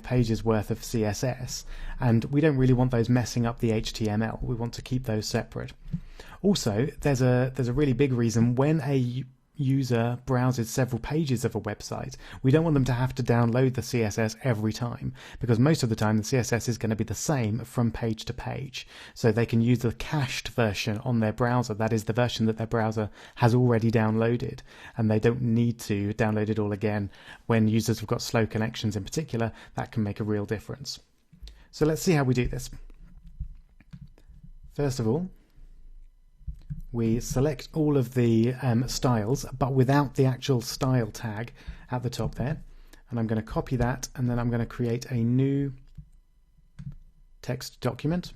pages worth of CSS, and we don't really want those messing up the HTML. We want to keep those separate. Also, there's a really big reason when a user browses several pages of a website, we don't want them to have to download the CSS every time, because most of the time the CSS is going to be the same from page to page. So they can use the cached version on their browser, that is the version that their browser has already downloaded, and they don't need to download it all again. When users have got slow connections in particular, that can make a real difference. So let's see how we do this. First of all, we select all of the styles, but without the actual style tag at the top there. And I'm going to copy that, and then I'm going to create a new text document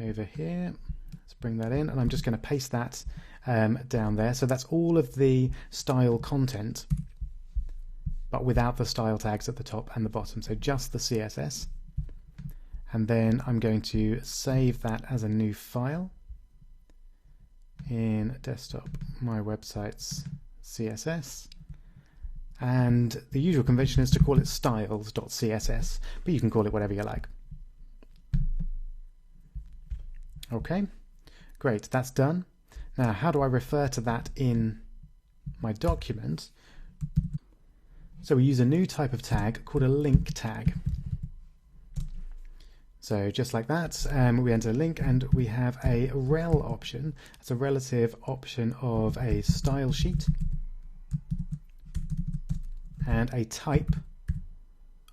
over here. Let's bring that in, and I'm just going to paste that down there. So that's all of the style content, but without the style tags at the top and the bottom. So just the CSS. And then I'm going to save that as a new file in desktop my website's CSS, and the usual convention is to call it styles.css, but you can call it whatever you like. Okay, great, that's done. Now how do I refer to that in my document? So we use a new type of tag called a link tag. So just like that, we enter a link, and we have a rel option. It's a relative option of a style sheet and a type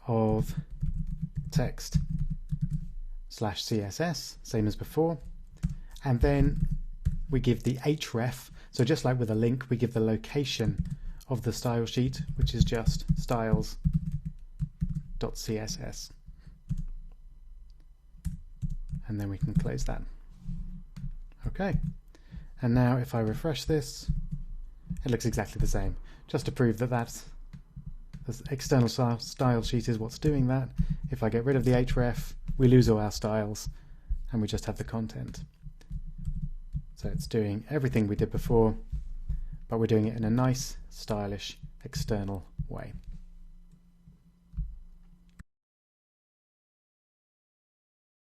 of text/CSS, same as before. And then we give the href. So just like with a link, we give the location of the style sheet, which is just styles.css. And then we can close that. Okay, and now if I refresh this, it looks exactly the same. Just to prove that the external style sheet is what's doing that. If I get rid of the href, we lose all our styles, and we just have the content. So it's doing everything we did before, but we're doing it in a nice, stylish, external way.